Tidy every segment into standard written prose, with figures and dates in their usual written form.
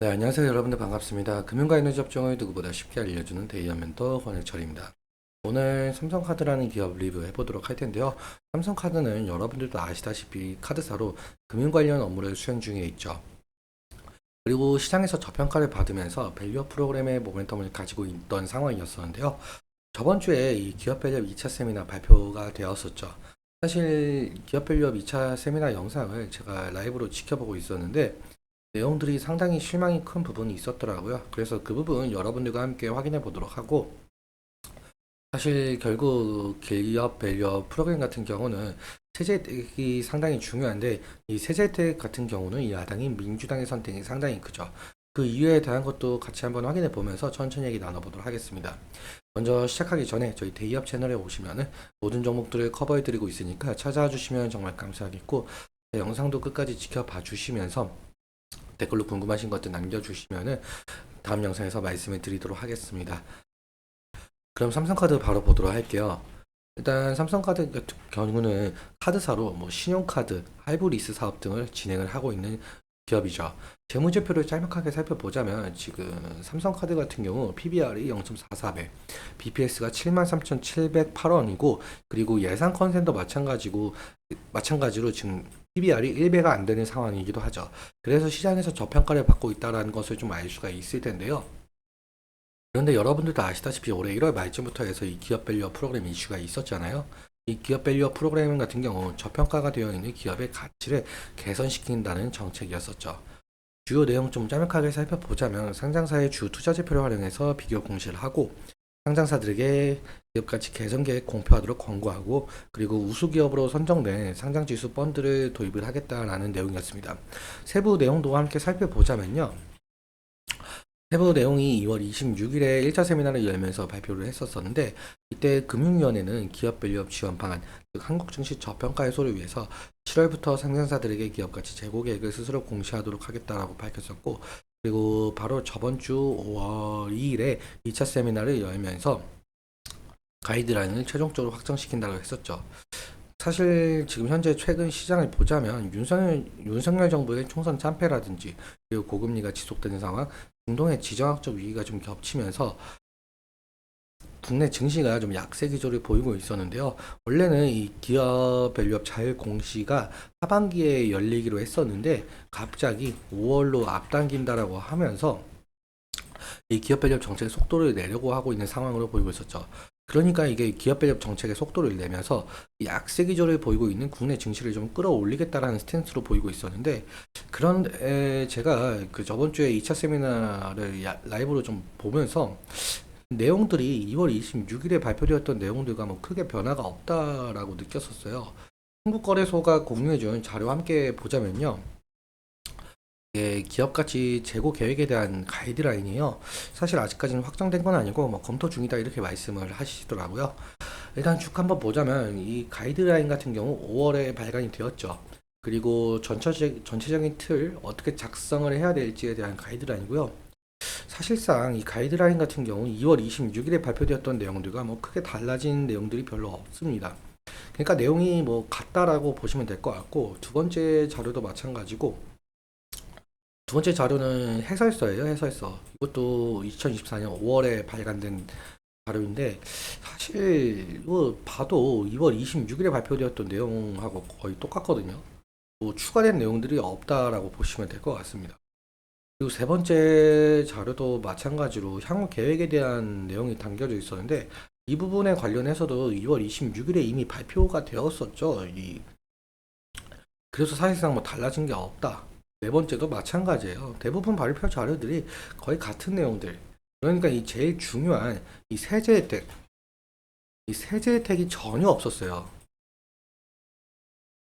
네, 안녕하세요. 여러분들 반갑습니다. 금융과 에너지 업종을 누구보다 쉽게 알려주는 데이어 멘토 권해철입니다. 오늘 삼성카드라는 기업 리뷰해 보도록 할 텐데요. 삼성카드는 여러분들도 아시다시피 카드사로 금융 관련 업무를 수행 중에 있죠. 그리고 시장에서 저평가를 받으면서 밸류업 프로그램의 모멘텀을 가지고 있던 상황이었었는데요. 저번 주에 이 기업 밸류업 2차 세미나 발표가 되었었죠. 사실 기업 밸류업 2차 세미나 영상을 제가 라이브로 지켜보고 있었는데 내용들이 상당히 실망이 큰 부분이 있었더라고요. 그래서 그 부분 여러분들과 함께 확인해 보도록 하고, 사실 결국 기업 밸류업 프로그램 같은 경우는 세제 혜택이 상당히 중요한데, 이 세제 혜택 같은 경우는 이 야당인 민주당의 선택이 상당히 크죠. 그 이유에 대한 것도 같이 한번 확인해 보면서 천천히 얘기 나눠보도록 하겠습니다. 먼저 시작하기 전에 저희 데이업 채널에 오시면은 모든 종목들을 커버해 드리고 있으니까 찾아와 주시면 정말 감사하겠고, 영상도 끝까지 지켜봐 주시면서 댓글로 궁금하신 것들 남겨주시면은 다음 영상에서 말씀을 드리도록 하겠습니다. 그럼 삼성카드 바로 보도록 할게요. 일단 삼성카드 같은 경우는 카드사로 뭐 신용카드, 할부리스 사업 등을 진행을 하고 있는 기업이죠. 재무제표를 짤막하게 살펴보자면 지금 삼성카드 같은 경우 PBR이 0.44배, BPS가 73,708원이고 그리고 예상 컨센도 마찬가지로 지금 PBR이 1배가 안 되는 상황이기도 하죠. 그래서 시장에서 저평가를 받고 있다는 것을 좀 알 수가 있을 텐데요. 그런데 여러분들도 아시다시피 올해 1월 말쯤부터 해서 이 기업 밸류업 프로그램 이슈가 있었잖아요. 이 기업 밸류업 프로그램 같은 경우 저평가가 되어 있는 기업의 가치를 개선시킨다는 정책이었었죠. 주요 내용 좀 짤막하게 살펴보자면 상장사의 주 투자지표를 활용해서 비교 공시를 하고 상장사들에게 기업가치 개선 계획 공표하도록 권고하고 그리고 우수기업으로 선정된 상장지수 펀드를 도입을 하겠다라는 내용이었습니다. 세부 내용도 함께 살펴보자면요. 세부 내용이 2월 26일에 1차 세미나를 열면서 발표를 했었었는데 이때 금융위원회는 기업 밸류업 지원 방안, 즉 한국 증시 저평가 해소를 위해서 7월부터 상장사들에게 기업가치 재고 계획을 스스로 공시하도록 하겠다라고 밝혔었고 그리고 바로 저번 주 5월 2일에 2차 세미나를 열면서 가이드라인을 최종적으로 확정시킨다고 했었죠. 사실 지금 현재 최근 시장을 보자면 윤석열 정부의 총선 참패라든지 그리고 고금리가 지속되는 상황, 중동의 지정학적 위기가 좀 겹치면서 국내 증시가 좀 약세 기조를 보이고 있었는데요. 원래는 이 기업 밸류업 자율 공시가 하반기에 열리기로 했었는데 갑자기 5월로 앞당긴다라고 하면서 이 기업 밸류업 정책의 속도를 내려고 하고 있는 상황으로 보이고 있었죠. 그러니까 이게 기업 밸류업 정책의 속도를 내면서 이 약세 기조를 보이고 있는 국내 증시를 좀 끌어올리겠다라는 스탠스로 보이고 있었는데 그런데 제가 그 저번 주에 2차 세미나를 라이브로 좀 보면서 내용들이 2월 26일에 발표되었던 내용들과 뭐 크게 변화가 없다라고 느꼈었어요. 한국거래소가 공유해준 자료 함께 보자면요. 예, 기업 가치 재고 계획에 대한 가이드라인이요. 사실 아직까지는 확정된 건 아니고 뭐 검토 중이다 이렇게 말씀을 하시더라고요. 일단 쭉 한번 보자면 이 가이드라인 같은 경우 5월에 발간이 되었죠. 그리고 전체적인 틀 어떻게 작성을 해야 될지에 대한 가이드라인이고요. 사실상 이 가이드라인 같은 경우 2월 26일에 발표되었던 내용들과 뭐 크게 달라진 내용들이 별로 없습니다. 그러니까 내용이 뭐 같다라고 보시면 될 것 같고 두 번째 자료도 마찬가지고 두 번째 자료는 해설서예요, 해설서. 이것도 2024년 5월에 발간된 자료인데 사실 이거 봐도 2월 26일에 발표되었던 내용하고 거의 똑같거든요. 뭐 추가된 내용들이 없다라고 보시면 될 것 같습니다. 그리고 세 번째 자료도 마찬가지로 향후 계획에 대한 내용이 담겨져 있었는데 이 부분에 관련해서도 2월 26일에 이미 발표가 되었었죠. 그래서 사실상 뭐 달라진 게 없다. 네 번째도 마찬가지예요. 대부분 발표 자료들이 거의 같은 내용들. 그러니까 이 제일 중요한 이 세제 혜택, 이 세제 혜택이 전혀 없었어요.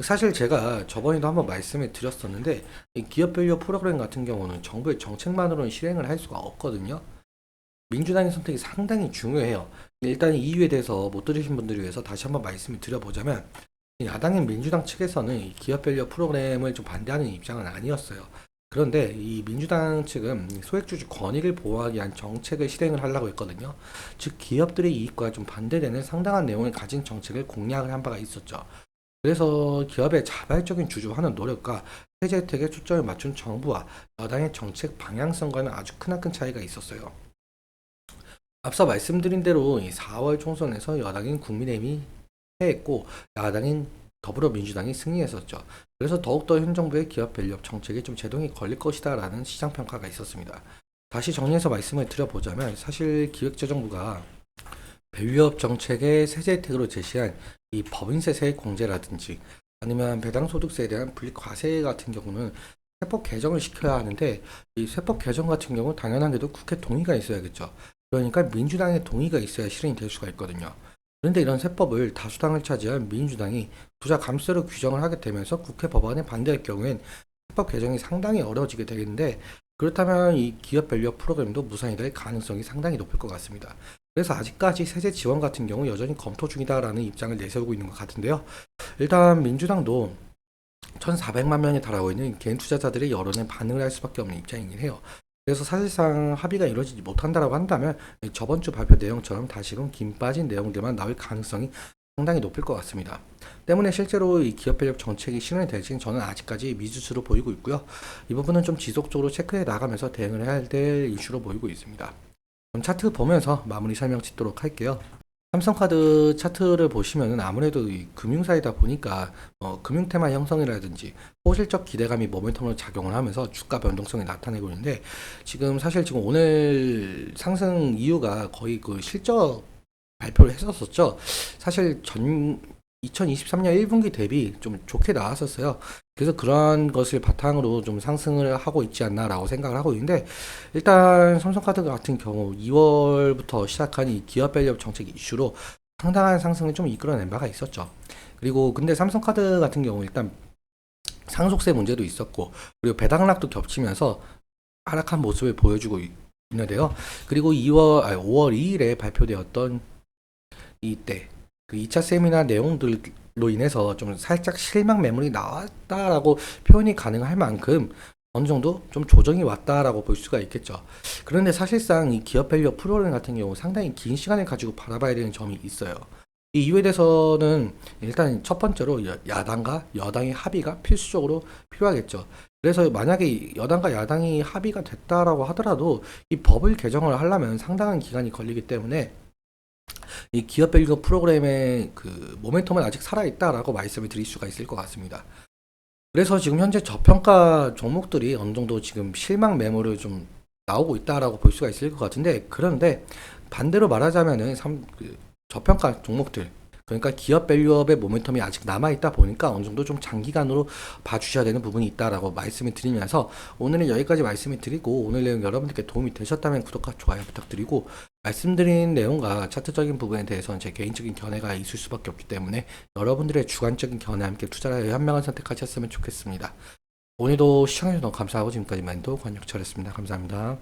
사실 제가 저번에도 한번 말씀을 드렸었는데 이 기업 밸류 프로그램 같은 경우는 정부의 정책만으로는 실행을 할 수가 없거든요. 민주당의 선택이 상당히 중요해요. 일단 이 이유에 대해서 못 들으신 분들을 위해서 다시 한번 말씀을 드려보자면 야당인 민주당 측에서는 이 기업 밸류 프로그램을 좀 반대하는 입장은 아니었어요. 그런데 이 민주당 측은 소액주주 권익을 보호하기 위한 정책을 실행을 하려고 했거든요. 즉 기업들의 이익과 좀 반대되는 상당한 내용을 가진 정책을 공약을 한 바가 있었죠. 그래서 기업의 자발적인 주주하는 노력과 세제 혜택에 초점을 맞춘 정부와 여당의 정책 방향성과는 아주 크나큰 차이가 있었어요. 앞서 말씀드린 대로 이 4월 총선에서 여당인 국민의힘이 패했고 야당인 더불어민주당이 승리했었죠. 그래서 더욱더 현 정부의 기업 밸류업 정책에 좀 제동이 걸릴 것이다라는 시장 평가가 있었습니다. 다시 정리해서 말씀을 드려보자면 사실 기획재정부가 밸류업 정책의 세제 혜택으로 제시한 이 법인세 세액 공제라든지 아니면 배당소득세에 대한 분리과세 같은 경우는 세법 개정을 시켜야 하는데 이 세법 개정 같은 경우 당연하게도 국회 동의가 있어야겠죠. 그러니까 민주당의 동의가 있어야 실행이 될 수가 있거든요. 그런데 이런 세법을 다수당을 차지한 민주당이 부자 감세로 규정을 하게 되면서 국회 법안에 반대할 경우엔 세법 개정이 상당히 어려워지게 되겠는데 그렇다면 이 기업 밸류업 프로그램도 무산이 될 가능성이 상당히 높을 것 같습니다. 그래서 아직까지 세제 지원 같은 경우 여전히 검토 중이다라는 입장을 내세우고 있는 것 같은데요. 일단 민주당도 1,400만 명에 달하고 있는 개인 투자자들의 여론에 반응을 할 수밖에 없는 입장이긴 해요. 그래서 사실상 합의가 이루어지지 못한다라고 한다면 저번 주 발표 내용처럼 다시금 김 빠진 내용들만 나올 가능성이 상당히 높을 것 같습니다. 때문에 실제로 이 기업 밸류업 정책이 실현이 될지는 저는 아직까지 미지수로 보이고 있고요. 이 부분은 좀 지속적으로 체크해 나가면서 대응을 해야 될 이슈로 보이고 있습니다. 그럼 차트 보면서 마무리 설명 짓도록 할게요. 삼성카드 차트를 보시면은 아무래도 이 금융사이다 보니까 금융테마 형성이라든지 호실적 기대감이 모멘텀으로 작용을 하면서 주가 변동성이 나타내고 있는데 지금 오늘 상승 이유가 거의 그 실적 발표를 했었었죠. 사실 2023년 1분기 대비 좀 좋게 나왔었어요. 그래서 그러한 것을 바탕으로 좀 상승을 하고 있지 않나라고 생각을 하고 있는데 일단 삼성카드 같은 경우 2월부터 시작한 이 기업 밸류업 정책 이슈로 상당한 상승을 좀 이끌어낸 바가 있었죠. 그리고 근데 삼성카드 같은 경우 일단 상속세 문제도 있었고 그리고 배당락도 겹치면서 하락한 모습을 보여주고 있는데요. 그리고 5월 2일에 발표되었던 이때 그 2차 세미나 내용들로 인해서 좀 살짝 실망 매물이 나왔다라고 표현이 가능할 만큼 어느 정도 좀 조정이 왔다라고 볼 수가 있겠죠. 그런데 사실상 이 기업 밸류업 프로그램 같은 경우 상당히 긴 시간을 가지고 바라봐야 되는 점이 있어요. 이 이유에 대해서는 일단 첫 번째로 야당과 여당의 합의가 필수적으로 필요하겠죠. 그래서 만약에 여당과 야당이 합의가 됐다라고 하더라도 이 법을 개정을 하려면 상당한 기간이 걸리기 때문에 이 기업 밸류업 프로그램의 그 모멘텀은 아직 살아있다라고 말씀을 드릴 수가 있을 것 같습니다. 그래서 지금 현재 저평가 종목들이 어느 정도 지금 실망 매물을 좀 나오고 있다라고 볼 수가 있을 것 같은데 그런데 반대로 말하자면은 저평가 종목들 그러니까 기업 밸류업의 모멘텀이 아직 남아있다 보니까 어느 정도 좀 장기간으로 봐주셔야 되는 부분이 있다라고 말씀을 드리면서 오늘은 여기까지 말씀을 드리고 오늘 내용 여러분들께 도움이 되셨다면 구독과 좋아요 부탁드리고 말씀드린 내용과 차트적인 부분에 대해서는 제 개인적인 견해가 있을 수밖에 없기 때문에 여러분들의 주관적인 견해와 함께 투자를 현명한 선택하셨으면 좋겠습니다. 오늘도 시청해주셔서 너무 감사하고 지금까지 멘토 권혁철이었습니다. 감사합니다.